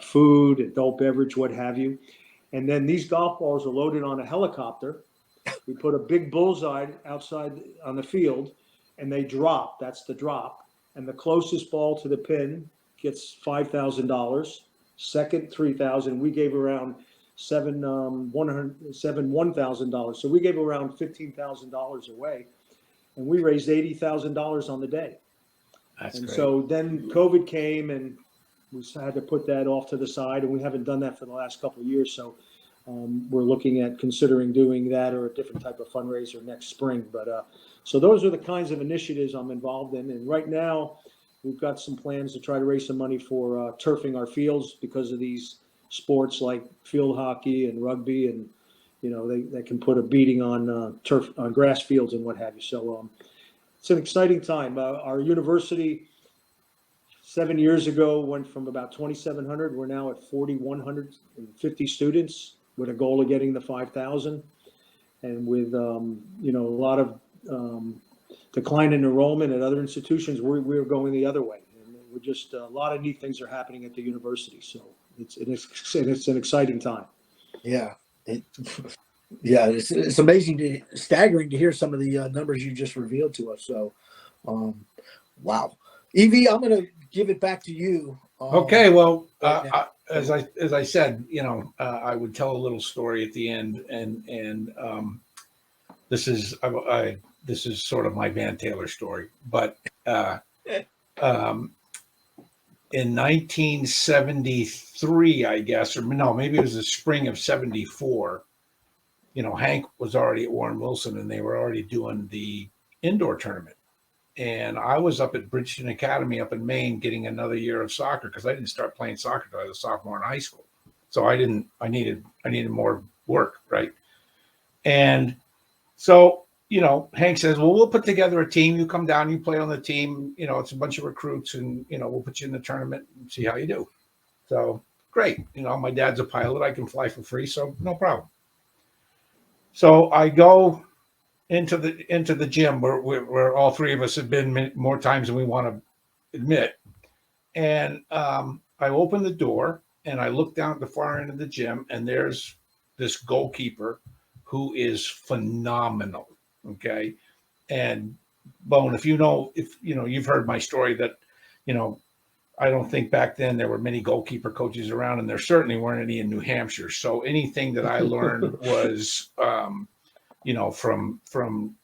food, adult beverage, what have you. And then these golf balls are loaded on a helicopter. We put a big bullseye outside on the field, and they drop. That's the drop. And the closest ball to the pin gets $5,000. Second, $3,000. We gave around $1,000. So we gave around $15,000 away, and we raised $80,000 on the day. That's great. So then COVID came, and we had to put that off to the side, and we haven't done that for the last couple of years. So we're looking at considering doing that or a different type of fundraiser next spring. But so those are the kinds of initiatives I'm involved in. And right now, we've got some plans to try to raise some money for turfing our fields because of these sports like field hockey and rugby, and they can put a beating on turf, on grass fields and what have you. So it's an exciting time. Our university 7 years ago went from about 2,700. We're now at 4,150 students with a goal of getting the 5,000, and with a lot of decline in enrollment at other institutions, we're going the other way. And We're just a lot of neat things are happening at the university. So it's an exciting time. Yeah. It's amazing staggering to hear some of the numbers you just revealed to us. So, wow. Evie, I'm going to give it back to you. Okay, well, right as I said, I would tell a little story at the end, and this is sort of my Van Taylor story. But in 1973, I guess, or no, maybe it was the spring of '74. Hank was already at Warren Wilson, and they were already doing the indoor tournament. And I was up at Bridgeton Academy up in Maine getting another year of soccer because I didn't start playing soccer until I was a sophomore in high school. So I needed more work, right? And so, Hank says, well, we'll put together a team. You come down, you play on the team. It's a bunch of recruits, and, we'll put you in the tournament and see how you do. So great. My dad's a pilot. I can fly for free, so no problem. So I go into the gym where all three of us have been more times than we want to admit. And I open the door and I look down at the far end of the gym, and there's this goalkeeper who is phenomenal. Okay. And Bone, if you've heard my story that, I don't think back then there were many goalkeeper coaches around, and there certainly weren't any in New Hampshire. So anything that I learned was, from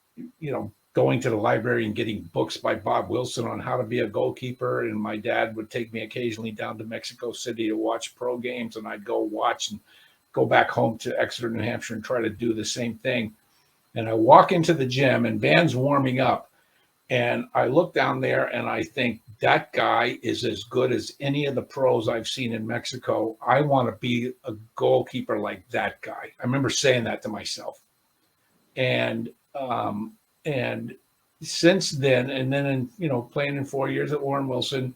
going to the library and getting books by Bob Wilson on how to be a goalkeeper. And my dad would take me occasionally down to Mexico City to watch pro games, and I'd go watch and go back home to Exeter, New Hampshire, and try to do the same thing. And I walk into the gym and Van's warming up, and I look down there and I think, that guy is as good as any of the pros I've seen in Mexico. I want to be a goalkeeper like that guy. I remember saying that to myself. And since then, and then, playing in 4 years at Warren Wilson,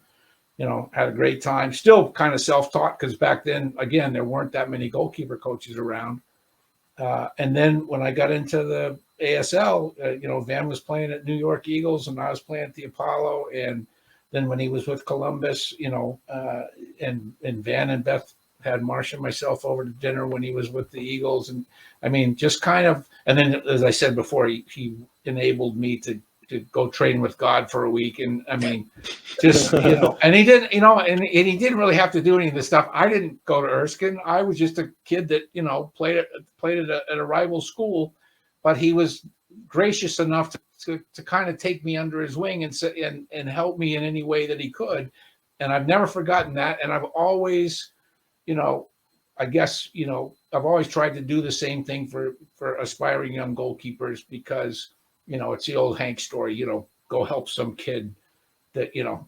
had a great time. Still kind of self-taught because back then, again, there weren't that many goalkeeper coaches around. And then when I got into the ASL, Van was playing at New York Eagles and I was playing at the Apollo. And then when he was with Columbus, and Van and Beth had Marcia and myself over to dinner when he was with the Eagles. And I mean, just kind of, and then, as I said before, he enabled me to go train with God for a week. And I mean, just, and he didn't, and he didn't really have to do any of this stuff. I didn't go to Erskine. I was just a kid that, played at a rival school, but he was gracious enough to kind of take me under his wing and help me in any way that he could. And I've never forgotten that. And I've always, I've always tried to do the same thing for aspiring young goalkeepers because, it's the old Hank story, go help some kid that, I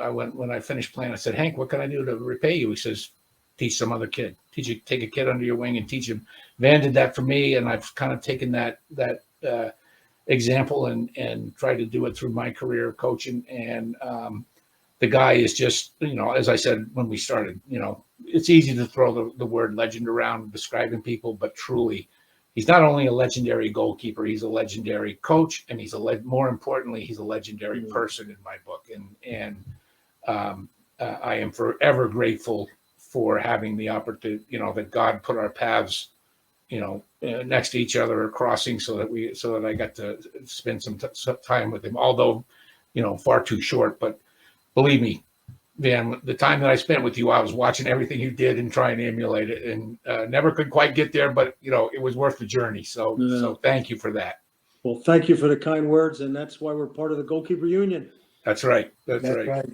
went, when I finished playing, I said, Hank, what can I do to repay you? He says, teach some other kid, take a kid under your wing and teach him. Van did that for me. And I've kind of taken that example and tried to do it through my career of coaching. And the guy is just, as I said when we started, it's easy to throw the word legend around describing people, but truly, he's not only a legendary goalkeeper, he's a legendary coach, and more importantly, he's a legendary person in my book. And I am forever grateful for having the opportunity, that God put our paths, next to each other or crossing so that I got to spend some time with him, although, far too short. But believe me, Van, the time that I spent with you, I was watching everything you did and trying to emulate it, and never could quite get there, but it was worth the journey. So thank you for that. Well, thank you for the kind words, and that's why we're part of the Goalkeeper Union. That's right. That's right.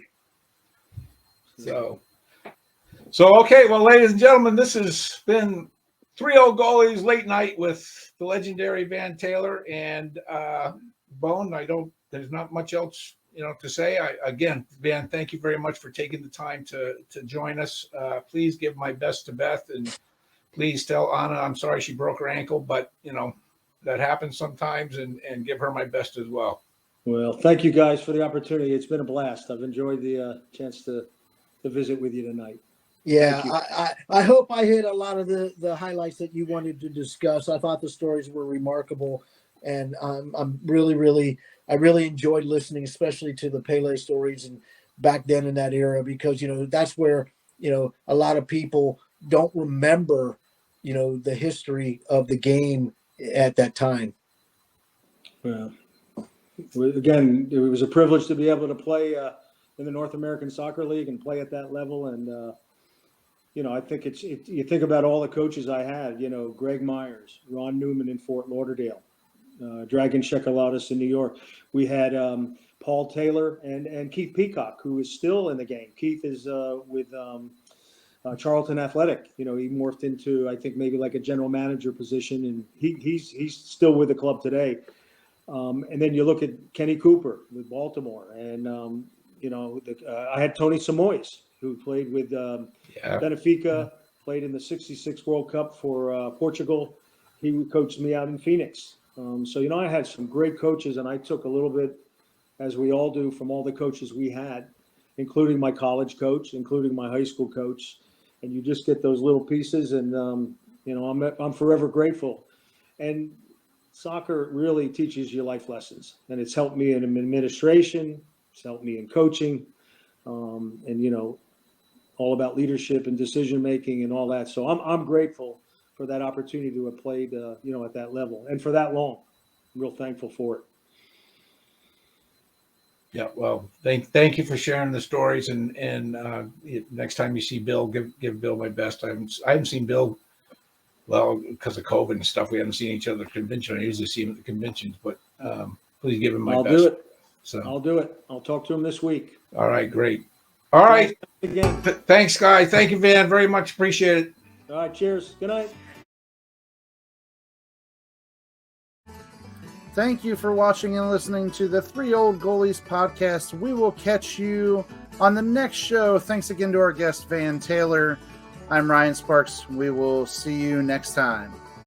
So okay. Well, ladies and gentlemen, this has been 3 Old Goalies late night with the legendary Van Taylor and Bone. There's not much else to say. Again, Van, thank you very much for taking the time to join us. Please give my best to Beth, and please tell Anna I'm sorry she broke her ankle, but that happens sometimes, and give her my best as well. Well, thank you guys for the opportunity. It's been a blast. I've enjoyed the chance to visit with you tonight. Yeah, I hope I hit a lot of the highlights that you wanted to discuss. I thought the stories were remarkable, and I really enjoyed listening, especially to the Pele stories and back then in that era, because, that's where, a lot of people don't remember, the history of the game at that time. Well, again, it was a privilege to be able to play in the North American Soccer League and play at that level. And, I think you think about all the coaches I had, Greg Myers, Ron Newman in Fort Lauderdale, Dragon Shekelatis in New York. We had Paul Taylor and Keith Peacock, who is still in the game. Keith is with Charlton Athletic. He morphed into, I think, maybe like a general manager position, and he's still with the club today. And then you look at Kenny Cooper with Baltimore, and I had Tony Simoes, who played with Benfica, played in the '66 World Cup for Portugal. He coached me out in Phoenix. So I had some great coaches, and I took a little bit, as we all do, from all the coaches we had, including my college coach, including my high school coach. And you just get those little pieces, and I'm forever grateful. And soccer really teaches you life lessons, and it's helped me in administration. It's helped me in coaching, and all about leadership and decision making and all that. So I'm grateful for that opportunity to have played, at that level and for that long. I'm real thankful for it. Yeah, well, thank you for sharing the stories, and next time you see Bill, give Bill my best. I haven't seen Bill, well, because of COVID and stuff. We haven't seen each other at the convention. I usually see him at the conventions, but please give him my best. I'll do it. So I'll do it. I'll talk to him this week. All right, great. All right, again. Thanks, guys. Thank you, Van. Very much appreciate it. All right, cheers. Good night. Thank you for watching and listening to the Three Old Goalies podcast. We will catch you on the next show. Thanks again to our guest, Van Taylor. I'm Ryan Sparks. We will see you next time.